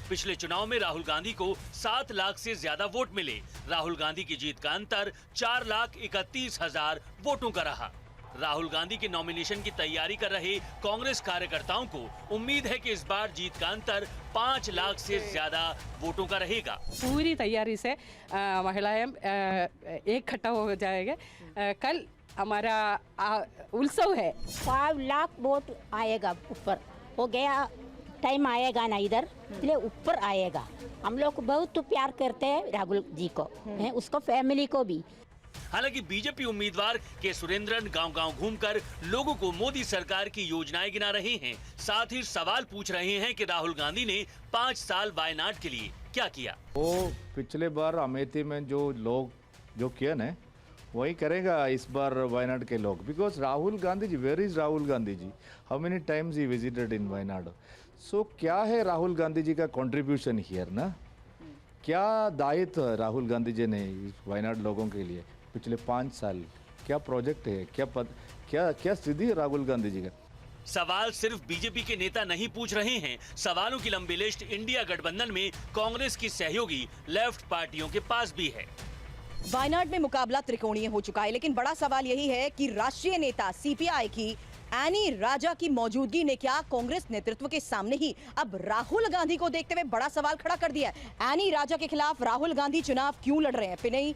पिछले चुनाव में राहुल गांधी को 7 लाख से ज्यादा वोट मिले। राहुल गांधी की जीत का अंतर 4,31,000 वोटों का रहा। राहुल गांधी के नॉमिनेशन की तैयारी कर रहे कांग्रेस कार्यकर्ताओं को उम्मीद है कि इस बार जीत का अंतर 5 लाख से ज्यादा वोटों का रहेगा। पूरी तैयारी से महिलाएं इकट्ठा हो जाएंगे। कल हमारा उत्सव है। 5 लाख वोट आएगा, ऊपर हो गया। टाइम आएगा ना इधर, इसलिए ऊपर आएगा। हम लोग बहुत प्यार करते हैं राहुल जी को, उसको फैमिली को भी। हालांकि बीजेपी उम्मीदवार के सुरेंद्रन गांव-गांव घूमकर लोगों को मोदी सरकार की योजनाएं गिना रहे हैं। साथ ही सवाल पूछ रहे हैं कि राहुल गांधी ने 5 साल वायनाड के लिए क्या किया। वो पिछले बार अमेठी में जो लोग जो किया ना, वही करेगा इस बार वायनाड के लोग। Because Rahul Gandhi ji, where is Rahul Gandhi ji? How many times he visited in Wayanad? So क्या है राहुल गांधी जी का कंट्रीब्यूशन हियर ना? क्या दायित्व राहुल गांधी जी ने वायनाड लोगों के लिए पिछले 5 साल? क्या प्रोजेक्ट है? क्या स्थिति है राहुल गांधी जी का? सवाल सिर्फ बीजेपी के नेता नहीं पूछ रहे हैं। सवालों की लंबी लिस्ट इंडिया गठबंधन में कांग्रेस की सहयोगी लेफ्ट पार्टियों के पास भी है। वायनाड में मुकाबला त्रिकोणीय हो चुका है, लेकिन बड़ा सवाल यही है कि राष्ट्रीय नेता सीपीआई की एनी राजा की मौजूदगी ने क्या कांग्रेस नेतृत्व के सामने ही अब राहुल गांधी को देखते हुए बड़ा सवाल खड़ा कर दिया है। एनी राजा के खिलाफ राहुल गांधी चुनाव क्यों लड़ रहे हैं?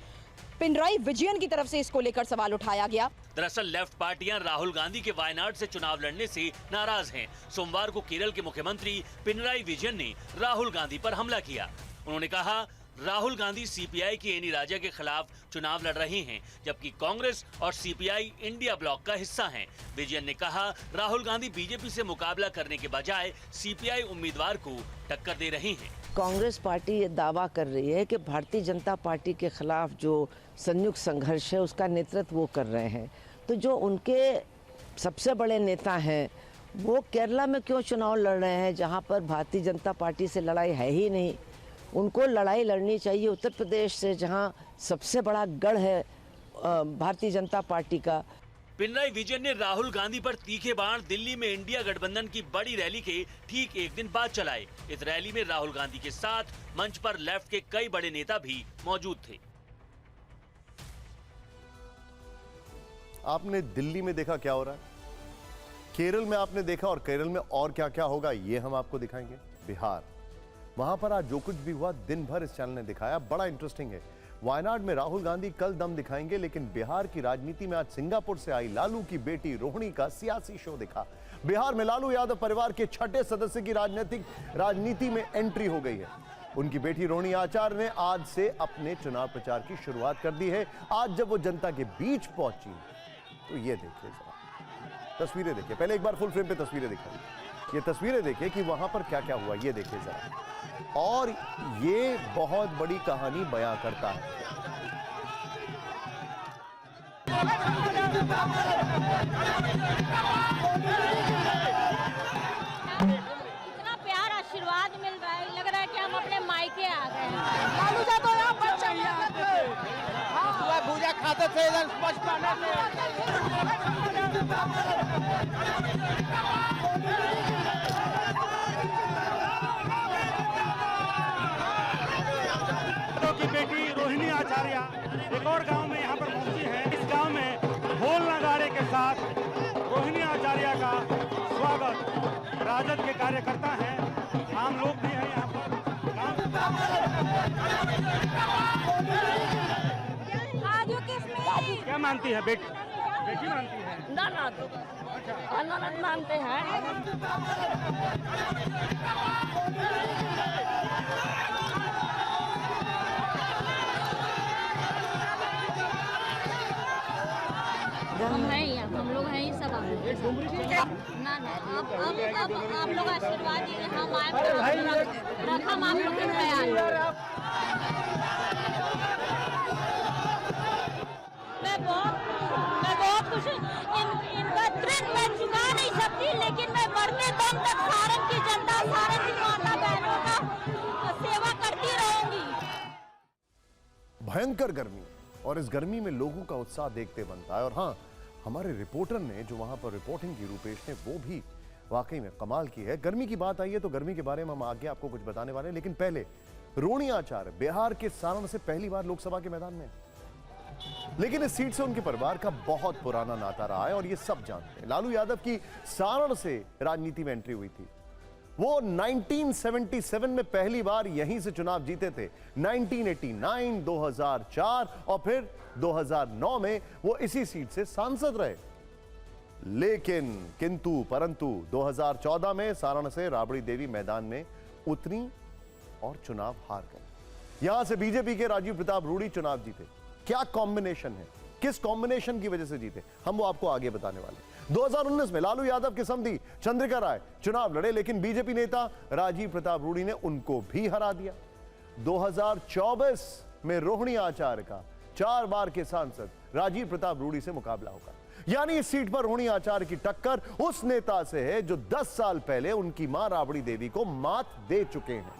पिनराई विजयन की तरफ से इसको लेकर सवाल उठाया गया। दरअसल लेफ्ट पार्टियां राहुल गांधी के वायनाड से चुनाव लड़ने से नाराज हैं। सोमवार को केरल के मुख्यमंत्री पिनराई विजयन ने राहुल गांधी पर हमला किया। उन्होंने कहा राहुल गांधी सीपीआई की एनी राजा के खिलाफ चुनाव लड़ रहे हैं, जबकि कांग्रेस और सीपीआई इंडिया ब्लॉक का हिस्सा हैं। विजयन ने कहा राहुल गांधी बीजेपी से मुकाबला करने के बजाय सीपीआई उम्मीदवार को टक्कर दे रहे हैं। कांग्रेस पार्टी ये दावा कर रही है कि भारतीय जनता पार्टी के खिलाफ जो संयुक्त संघर्ष है उसका नेतृत्व वो कर रहे हैं। तो जो उनके सबसे बड़े नेता हैं वो केरला में क्यों चुनाव लड़ रहे हैं, जहाँ पर भारतीय जनता पार्टी से लड़ाई है ही नहीं? उनको लड़ाई लड़नी चाहिए उत्तर प्रदेश से, जहां सबसे बड़ा गढ़ है भारतीय जनता पार्टी का। पिनराई विजयन ने राहुल गांधी पर तीखे बाण दिल्ली में इंडिया गठबंधन की बड़ी रैली के ठीक एक दिन बाद चलाए। इस रैली में राहुल गांधी के साथ मंच पर लेफ्ट के कई बड़े नेता भी मौजूद थे। आपने दिल्ली में देखा क्या हो रहा है, केरल में आपने देखा, और केरल में और क्या क्या होगा ये हम आपको दिखाएंगे। बिहार, वहां पर आज जो कुछ भी हुआ दिन भर इस चैनल ने दिखाया, बड़ा इंटरेस्टिंग है। वायनाड में राहुल गांधी कल दम दिखाएंगे, लेकिन बिहार की राजनीति में आज सिंगापुर से आई लालू की बेटी रोहिणी का सियासी शो दिखा। बिहार में लालू यादव परिवार के 6ठे सदस्य की राजनीति में एंट्री हो गई है। उनकी बेटी रोहिणी आचार्य ने आज से अपने चुनाव प्रचार की शुरुआत कर दी है। आज जब वो जनता के बीच पहुंची तो ये देखिए, जरा तस्वीरें देखिए। पहले एक बार फुल फ्रेम पे तस्वीरें दिखाइए, ये तस्वीरें देखिए कि वहां पर क्या क्या हुआ, ये देखिए जरा। और ये बहुत बड़ी कहानी बयां करता है। इतना प्यार आशीर्वाद मिल रहा है, लग रहा है कि हम अपने मायके आ गए हैं। तो यहाँ पर पूजा खाते थे इधर आचार्य एक और गांव में यहाँ पर पहुंची हैं। इस गांव में ढोल नगाड़े के साथ रोहिणी आचार्य का स्वागत राजद के कार्यकर्ता हैं, आम लोग भी हैं यहाँ पर। क्या मानती है बेटी मानती है? ननद मानते हैं। हम हैं यहाँ, हम लोग हैं ही सब। ना आप लोग आशीर्वाद दीजिए, हम आए रखम आप लोग के ख्याल। मैं बहुत खुश हूँ। इनका ऋण मैं चुका नहीं सकती, लेकिन मैं मरने दम तक सारण की जनता, सारण की माता बहनों का सेवा करती रहूंगी। भयंकर गर्मी, और इस गर्मी में लोगों का उत्साह देखते बनता है। और हाँ, हमारे रिपोर्टर ने जो वहां पर रिपोर्टिंग की, रूपेश ने, वो भी वाकई में कमाल की है। गर्मी की बात आई है तो गर्मी के बारे में हम आगे आपको कुछ बताने वाले हैं, लेकिन पहले रोहिणी आचार्य बिहार के सारण से पहली बार लोकसभा के मैदान में, लेकिन इस सीट से उनके परिवार का बहुत पुराना नाता रहा है और ये सब जानते हैं। लालू यादव की सारण से राजनीति में एंट्री हुई थी। वो 1977 में पहली बार यहीं से चुनाव जीते थे, 1989, 2004 और फिर 2009 में वो इसी सीट से सांसद रहे। लेकिन किंतु परंतु 2014 में सारण से राबड़ी देवी मैदान में उतरी और चुनाव हार गए। यहां से बीजेपी के राजीव प्रताप रूडी चुनाव जीते। क्या कॉम्बिनेशन है, किस कॉम्बिनेशन की वजह से जीते, हम वो आपको आगे बताने वाले। 2019 में लालू यादव के समधी चंद्रिका राय चुनाव लड़े, लेकिन बीजेपी नेता राजीव प्रताप रूडी ने उनको भी हरा दिया। 2024 में रोहिणी आचार्य का 4 बार के सांसद राजीव प्रताप रूडी से मुकाबला होगा। यानी इस सीट पर रोहिणी आचार्य की टक्कर उस नेता से है जो 10 साल पहले उनकी मां राबड़ी देवी को मात दे चुके हैं।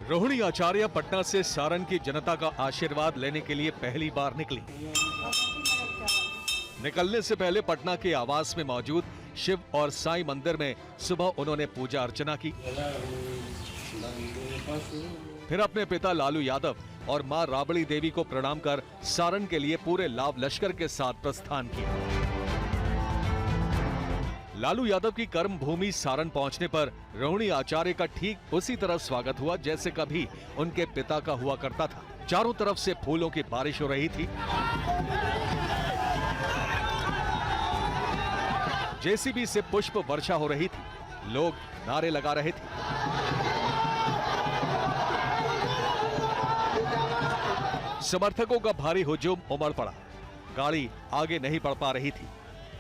रोहिणी आचार्य पटना से सारण की जनता का आशीर्वाद लेने के लिए पहली बार निकली। निकलने से पहले पटना के आवास में मौजूद शिव और साईं मंदिर में सुबह उन्होंने पूजा अर्चना की। फिर अपने पिता लालू यादव और मां राबड़ी देवी को प्रणाम कर सारण के लिए पूरे लाव लश्कर के साथ प्रस्थान किया। लालू यादव की कर्म भूमि सारण पहुंचने पर रोहिणी आचार्य का ठीक उसी तरह स्वागत हुआ जैसे कभी उनके पिता का हुआ करता था। चारों तरफ से फूलों की बारिश हो रही थी, जेसीबी से पुष्प वर्षा हो रही थी, लोग नारे लगा रहे थे। समर्थकों का भारी हुजूम उमड़ पड़ा, गाड़ी आगे नहीं बढ़ पा रही थी।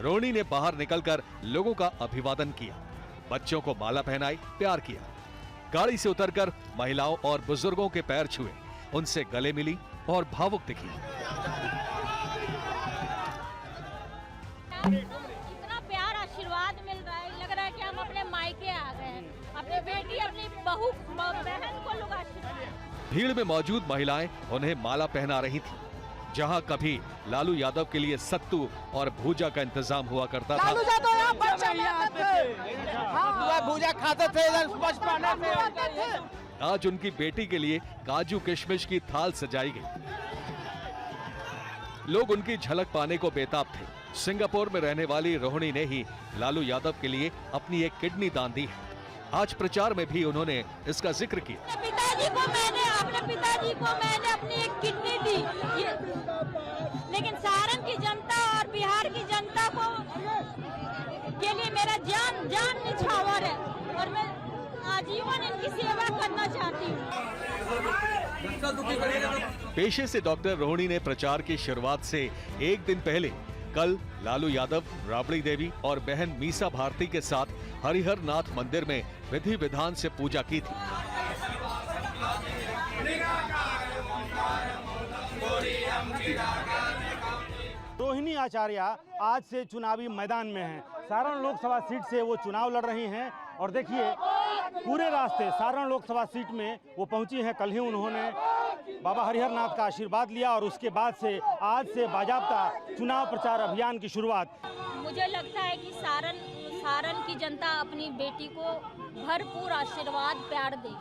रोहिणी ने बाहर निकलकर लोगों का अभिवादन किया, बच्चों को माला पहनाई, प्यार किया। गाड़ी से उतरकर महिलाओं और बुजुर्गों के पैर छुए, उनसे गले मिली और भावुक दिखी। इतना प्यार आशीर्वाद मिल रहा है, लग रहा है कि हम अपने मायके आ गए हैं, अपनी बेटी, अपनी बहू, बहन को लोग आशीर्वाद। भीड़ में मौजूद महिलाएं उन्हें माला पहना रही थी। जहां कभी लालू यादव के लिए सत्तू और भूजा का इंतजाम हुआ करता था, भूजा खाते थे, आज उनकी बेटी के लिए काजू किशमिश की थाल सजाई गई। लोग उनकी झलक पाने को बेताब थे। सिंगापुर में रहने वाली रोहिणी ने ही लालू यादव के लिए अपनी एक किडनी दान दी है। आज प्रचार में भी उन्होंने इसका जिक्र किया। पिताजी को मैंने अपनी एक किडनी दी, लेकिन सारण की जनता और बिहार की जनता को के लिए मेरा जान निछावर है और मैं आजीवन इनकी सेवा करना चाहती हूँ। पेशे से डॉक्टर रोहिणी ने प्रचार की शुरुआत से एक दिन पहले कल लालू यादव, राबड़ी देवी और बहन मीसा भारती के साथ हरिहर नाथ मंदिर में विधि विधान से पूजा की थी। रोहिणी आचार्य आज से चुनावी मैदान में हैं। सारण लोकसभा सीट से वो चुनाव लड़ रही हैं और देखिए पूरे रास्ते सारण लोकसभा सीट में वो पहुंची हैं। कल ही उन्होंने बाबा हरिहर नाथ का आशीर्वाद लिया और उसके बाद से आज से बाजाबता चुनाव प्रचार अभियान की शुरुआत। मुझे लगता है कि सारण की जनता अपनी बेटी को भरपूर आशीर्वाद प्यार देगी।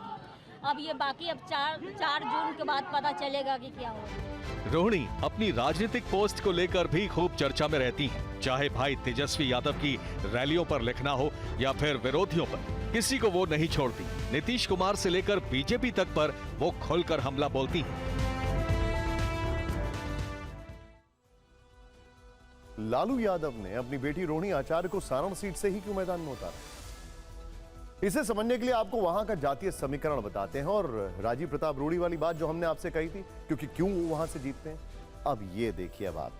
अब ये बाकी अब 4 जून के बाद पता चलेगा कि क्या होगा। रोहिणी अपनी राजनीतिक पोस्ट को लेकर भी खूब चर्चा में रहती हैं। चाहे भाई तेजस्वी यादव की रैलियों पर लिखना हो या फिर विरोधियों पर, किसी को वो नहीं छोड़ती। नीतीश कुमार से लेकर बीजेपी तक पर वो खुलकर हमला बोलती हैं। लालू यादव ने अपनी बेटी रोहिणी आचार्य को सारण सीट से ही क्यों मैदान में उतारा? इसे समझने के लिए आपको वहां का जातीय समीकरण बताते हैं और राजीव प्रताप रूड़ी वाली बात जो हमने आपसे कही थी, क्योंकि क्यों वो वहां से जीतते हैं। अब ये देखिए बात,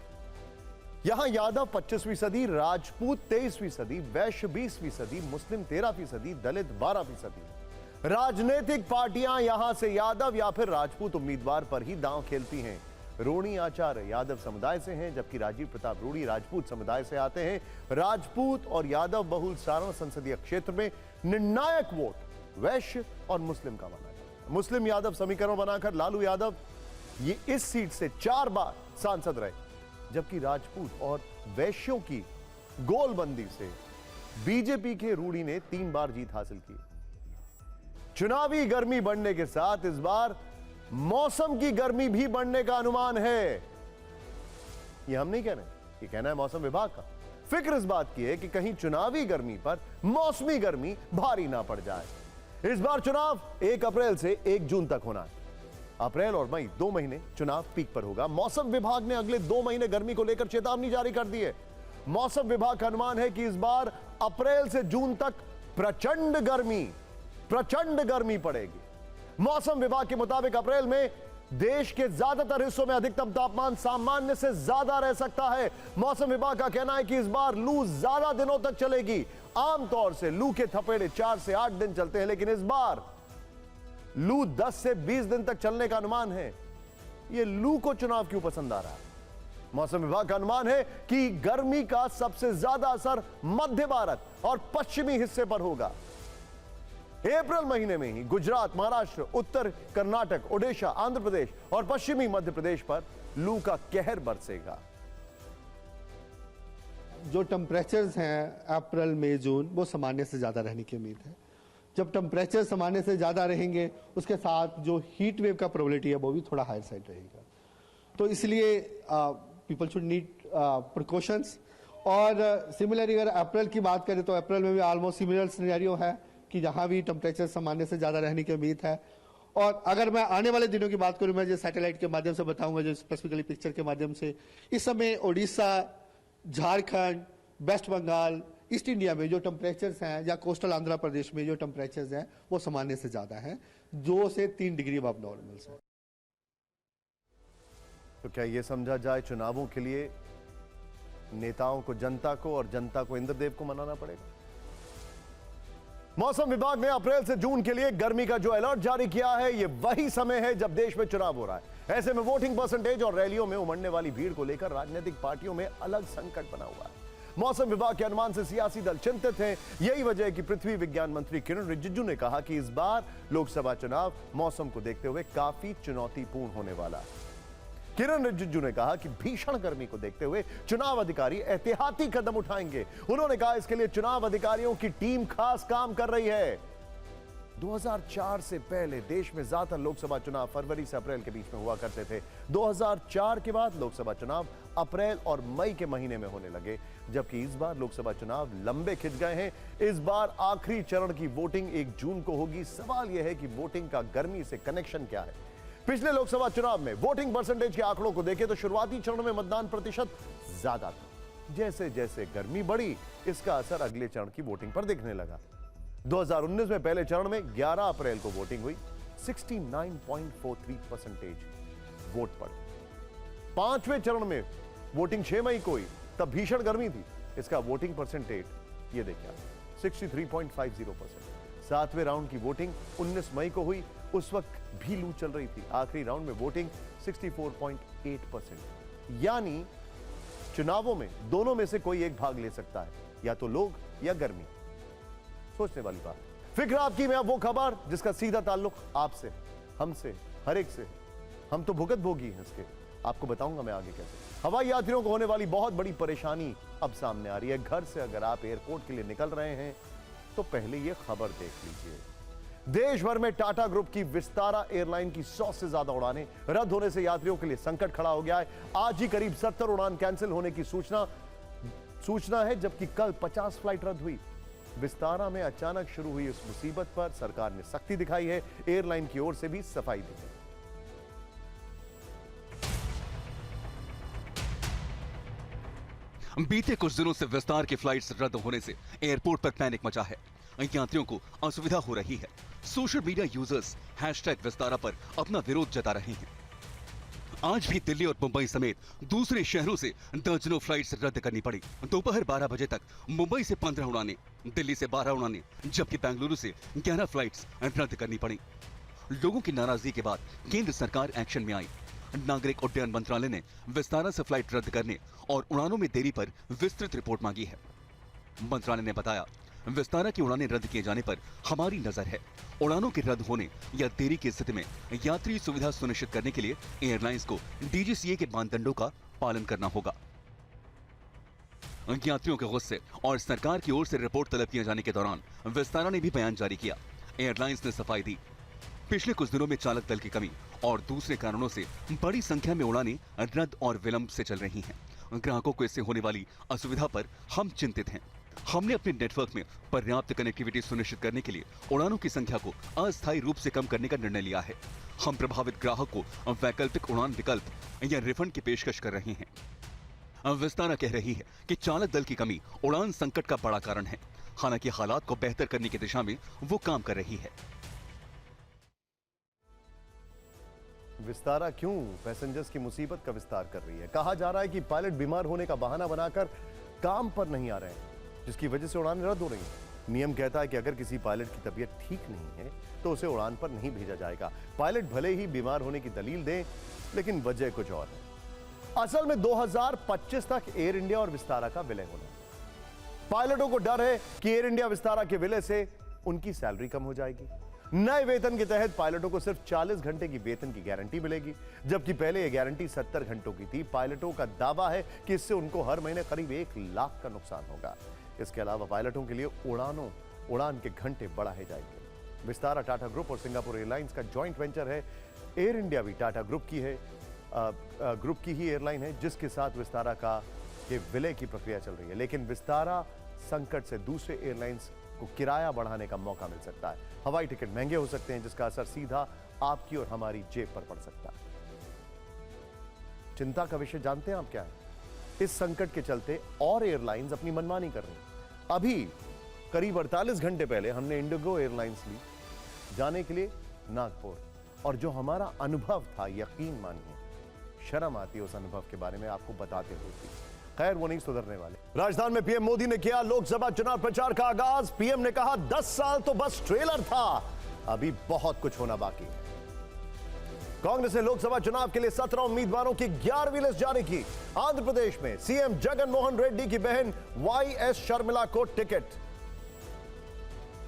यहां यादव 25वीं सदी, राजपूत 23वीं सदी, वैश्य 20वीं सदी, मुस्लिम 13वीं सदी, दलित 12वीं सदी। राजनीतिक पार्टियां यहां से यादव या फिर राजपूत उम्मीदवार पर ही दांव खेलती हैं। रोहिणी आचार्य यादव समुदाय से हैं, जबकि राजीव प्रताप रूड़ी राजपूत समुदाय से आते हैं। राजपूत और यादव बहुल सारण संसदीय क्षेत्र में निर्णायक वोट वैश्य और मुस्लिम का माना जाता है। मुस्लिम यादव समीकरण बनाकर लालू यादव ये इस सीट से 4 बार सांसद रहे, जबकि राजपूत और वैश्यों की गोलबंदी से बीजेपी के रूड़ी ने 3 बार जीत हासिल की। चुनावी गर्मी बढ़ने के साथ इस बार मौसम की गर्मी भी बढ़ने का अनुमान है। यह हम नहीं कह रहे, ये कहना है मौसम विभाग का। फिक्र इस बात की है कि कहीं चुनावी गर्मी पर मौसमी गर्मी भारी ना पड़ जाए। इस बार चुनाव 1 अप्रैल से 1 जून तक होना है। अप्रैल और मई 2 महीने चुनाव पीक पर होगा। मौसम विभाग ने अगले 2 महीने गर्मी को लेकर चेतावनी जारी कर दी है। मौसम विभाग का अनुमान है कि इस बार अप्रैल से जून तक प्रचंड गर्मी पड़ेगी। मौसम विभाग के मुताबिक अप्रैल में देश के ज्यादातर हिस्सों में अधिकतम तापमान सामान्य से ज्यादा रह सकता है। मौसम विभाग का कहना है कि इस बार लू ज्यादा दिनों तक चलेगी। आमतौर से लू के थपेड़े 4 से 8 दिन चलते हैं, लेकिन इस बार लू 10 से 20 दिन तक चलने का अनुमान है। यह लू को चुनाव क्यों पसंद आ रहा है? मौसम विभाग का अनुमान है कि गर्मी का सबसे ज्यादा असर मध्य भारत और पश्चिमी हिस्से पर होगा। अप्रैल महीने में ही गुजरात, महाराष्ट्र, उत्तर कर्नाटक, ओडिशा, आंध्र प्रदेश और पश्चिमी मध्य प्रदेश पर लू का कहर बरसेगा। जो टेम्परेचर्स हैं अप्रैल, मई, जून, वो सामान्य से ज़्यादा रहने की उम्मीद है। जब टेम्परेचर सामान्य से ज़्यादा रहेंगे, उसके साथ जो हीट वेव का प्रोबेबिलिटी है वो भी थोड़ा हायर साइड रहेगा। तो इसलिए पीपल शुड नीड प्रिकॉशंस। और सिमिलरली अगर अप्रैल की बात करें तो अप्रैल में भी ऑलमोस्ट सिमिलर सिनेरियो है कि जहां भी टेम्परेचर सामान्य से ज़्यादा रहने की उम्मीद है। और अगर मैं आने वाले दिनों की बात करूं, मैं जो सैटेलाइट के माध्यम से बताऊंगा, जो स्पेसिफिकली पिक्चर के माध्यम से, इस समय Odisha, Jharkhand, west Bengal, east India में जो टेम्परेचर्स हैं या कोस्टल आंध्र प्रदेश में जो टेम्परेचर्स हैं वो सामान्य से ज़्यादा हैं, 2 से 3 डिग्री अबव नॉर्मल से। तो क्या यह समझा जाए चुनावों के लिए नेताओं को जनता को और जनता को इंद्रदेव को मनाना पड़ेगा? मौसम विभाग ने अप्रैल से जून के लिए गर्मी का जो अलर्ट जारी किया है, यह वही समय है जब देश में चुनाव हो रहा है। ऐसे में वोटिंग परसेंटेज और रैलियों में उमड़ने वाली भीड़ को लेकर राजनीतिक पार्टियों में अलग संकट बना हुआ है। मौसम विभाग के अनुमान से सियासी दल चिंतित हैं। यही वजह है कि पृथ्वी विज्ञान मंत्री किरण रिजिजू ने कहा कि इस बार लोकसभा चुनाव मौसम को देखते हुए काफी चुनौतीपूर्ण होने वाला है। किरण रिजिजू ने कहा कि भीषण गर्मी को देखते हुए चुनाव अधिकारी एहतियाती कदम उठाएंगे। उन्होंने कहा इसके लिए चुनाव अधिकारियों की टीम खास काम कर रही है। 2004 से पहले देश में ज्यादातर लोकसभा चुनाव फरवरी से अप्रैल के बीच में हुआ करते थे। 2004 के बाद लोकसभा चुनाव अप्रैल और मई के महीने में होने लगे, जबकि इस बार लोकसभा चुनाव लंबे खिंच गए हैं। इस बार आखिरी चरण की वोटिंग 1 जून को होगी। सवाल यह है कि वोटिंग का गर्मी से कनेक्शन क्या है? पिछले लोकसभा चुनाव में वोटिंग परसेंटेज के आंकड़ों को देखें तो शुरुआती चरण में मतदान प्रतिशत ज्यादा था। जैसे जैसे गर्मी बढ़ी, इसका असर अगले चरण की वोटिंग पर दिखने लगा। 2019 में पहले चरण में 11 अप्रैल को वोटिंग हुई, 69.43% वोट पड़े। 5वें चरण में वोटिंग 6 मई को हुई, तब भीषण गर्मी थी। इसका वोटिंग परसेंटेज ये देखिए 63.50%। 7वें राउंड की वोटिंग 19 मई को हुई, उस वक्त भी लू चल रही थी। आखिरी राउंड में वोटिंग 64.8%। यानी चुनावों में दोनों में से कोई एक भाग ले सकता है, या तो लोग या गर्मी। सोचने वाली बात। फिक्र आपकी में अब वो खबर जिसका सीधा ताल्लुक आपसे, हमसे, हर एक से। हम तो भुगत भोगी हैं इसके। आपको बताऊंगा मैं आगे कैसे। हवाई यात्रियों को होने वाली बहुत बड़ी परेशानी अब सामने आ रही है। घर से अगर आप एयरपोर्ट के लिए निकल रहे हैं तो पहले यह खबर देख लीजिए। देश भर में टाटा ग्रुप की विस्तारा एयरलाइन की 100 से ज्यादा उड़ानें रद्द होने से यात्रियों के लिए संकट खड़ा हो गया है। आज ही करीब 70 उड़ान कैंसिल होने की सूचना है, जबकि कल 50 फ्लाइट रद्द हुई। विस्तारा में अचानक शुरू हुई इस मुसीबत पर सरकार ने सख्ती दिखाई है। एयरलाइन की ओर से भी सफाई दी है। बीते कुछ दिनों से विस्तार की फ्लाइट्स रद्द होने से एयरपोर्ट पर पैनिक मचा है। यात्रियों को असुविधा हो रही है। सोशल मीडिया यूजर्स #विस्तारा पर अपना विरोध जता रहे हैं। आज भी दिल्ली और मुंबई समेत दूसरे शहरों से दर्जनों फ्लाइट्स रद्द करनी पड़ी। दोपहर 12 बजे तक मुंबई से 15 उड़ानें, दिल्ली से 12 उड़ानें, जबकि बेंगलुरु से 11 फ्लाइट्स रद्द करनी पड़ी। लोगों की नाराजगी के बाद केंद्र सरकार एक्शन में आई। नागरिक उड्डयन मंत्रालय ने विस्तारा से फ्लाइट रद्द करने और उड़ानों में देरी पर विस्तृत रिपोर्ट मांगी है। मंत्रालय ने बताया, विस्तारा की उड़ानें रद्द किए जाने पर हमारी नजर है। उड़ानों के रद्द होने या देरी की स्थिति में यात्री सुविधा सुनिश्चित करने के लिए एयरलाइंस को DGCA के मानदंडों का पालन करना होगा। यात्रियों के गुस्से और सरकार की ओर से रिपोर्ट तलब किए जाने के दौरान विस्तारा ने भी बयान जारी किया। एयरलाइंस ने सफाई दी। पिछले कुछ दिनों में चालक दल की कमी और दूसरे कारणों से बड़ी संख्या में उड़ानें रद्द और विलंब से चल रही हैं। ग्राहकों को इससे होने वाली असुविधा पर हम चिंतित हैं। हमने अपने नेटवर्क में पर्याप्त कनेक्टिविटी सुनिश्चित करने के लिए उड़ानों की संख्या को अस्थायी रूप से कम करने का निर्णय लिया है। हम प्रभावित ग्राहक को वैकल्पिक उड़ान विकल्प या रिफंड की पेशकश कर रहे हैं। विस्तारा कह रही है कि चालक दल की कमी उड़ान संकट का बड़ा कारण है। हालांकि हालात को बेहतर करने की दिशा में वो काम कर रही है। विस्तारा क्यों पैसेंजर्स की मुसीबत का विस्तार कर रही है? कहा जा रहा है कि पायलट बीमार होने का बहाना बनाकर काम पर नहीं आ रहे हैं, जिसकी वजह से उड़ानें रद्द हो रही हैं। नियम कहता है कि अगर किसी पायलट की तबीयत ठीक नहीं है तो उसे उड़ान पर नहीं भेजा जाएगा। पायलट भले ही बीमार होने की दलील दें, लेकिन वजह कुछ और है। असल में 2025 तक एयर इंडिया और विस्तारा का विलय होना है। पायलटों को डर है कि एयर इंडिया विस्तारा के विलय से उनकी सैलरी कम हो जाएगी। नए वेतन के तहत पायलटों को सिर्फ 40 घंटे की वेतन की गारंटी मिलेगी, जबकि पहले यह गारंटी 70 घंटों की थी। पायलटों का दावा है कि इससे उनको हर महीने करीब 1 लाख का नुकसान होगा। इसके अलावा पायलटों के लिए उड़ान के घंटे बढ़ाए जाएंगे। विस्तारा टाटा ग्रुप और सिंगापुर एयरलाइंस का जॉइंट वेंचर है। एयर इंडिया भी टाटा ग्रुप की ही एयरलाइन है, जिसके साथ विस्तारा का ये विलय की प्रक्रिया चल रही है। लेकिन विस्तारा संकट से दूसरे एयरलाइंस को किराया बढ़ाने का मौका मिल सकता है। हवाई टिकट महंगे हो सकते हैं, जिसका असर सीधा आपकी और हमारी जेब पर पड़ सकता है। चिंता का विषय जानते हैं आप क्या है? इस संकट के चलते और एयरलाइंस अपनी मनमानी कर रही हैं। अभी करीब 48 घंटे पहले हमने इंडिगो एयरलाइंस ली जाने के लिए नागपुर, और जो हमारा अनुभव था, यकीन मानिए शर्म आती है उस अनुभव के बारे में आपको बताते हुए। खैर, वो नहीं सुधरने वाले। राजस्थान में पीएम मोदी ने किया लोकसभा चुनाव प्रचार का आगाज। पीएम ने कहा 10 साल तो बस ट्रेलर था, अभी बहुत कुछ होना बाकी है। कांग्रेस ने लोकसभा चुनाव के लिए 17 उम्मीदवारों की 11वीं लिस्ट जारी की। आंध्र प्रदेश में सीएम जगन मोहन रेड्डी की बहन YS शर्मिला को टिकट।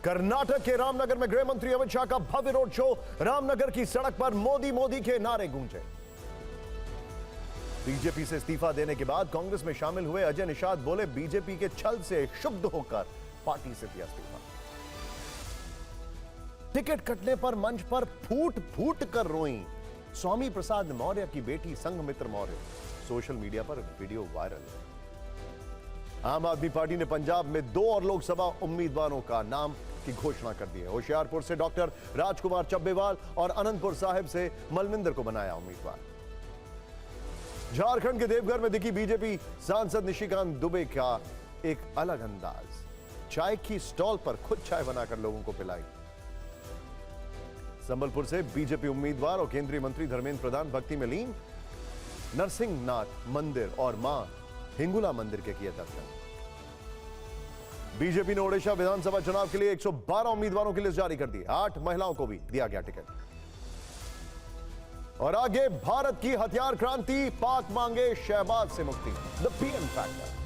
कर्नाटक के रामनगर में गृह मंत्री अमित शाह का भव्य रोड शो। रामनगर की सड़क पर मोदी मोदी के नारे गूंजे। बीजेपी से इस्तीफा देने के बाद कांग्रेस में शामिल हुए अजय निषाद बोले, बीजेपी के छल से क्षुब्ध होकर पार्टी से दिया इस्तीफा। टिकट कटने पर मंच पर फूट फूट कर रोईं स्वामी प्रसाद मौर्य की बेटी संघमित्र मौर्य। सोशल मीडिया पर वीडियो वायरल है। आम आदमी पार्टी ने पंजाब में 2 और लोकसभा उम्मीदवारों का नाम की घोषणा कर दी है। होशियारपुर से डॉक्टर राजकुमार चब्बेवाल और अनंतपुर साहिब से मलविंदर को बनाया उम्मीदवार। झारखंड के देवघर में दिखी बीजेपी सांसद निशिकांत दुबे का एक अलग अंदाज। चाय की स्टॉल पर खुद चाय बनाकर लोगों को पिलाई। संबलपुर से बीजेपी उम्मीदवार और केंद्रीय मंत्री धर्मेंद्र प्रधान भक्ति में लीन। नरसिंहनाथ मंदिर और मां हिंगुला मंदिर के किए दर्शन। बीजेपी ने ओडिशा विधानसभा चुनाव के लिए 112 उम्मीदवारों की लिस्ट जारी कर दी। 8 महिलाओं को भी दिया गया टिकट। और आगे भारत की हथियार क्रांति, पाक मांगे शहबाज से मुक्ति। The PM factor.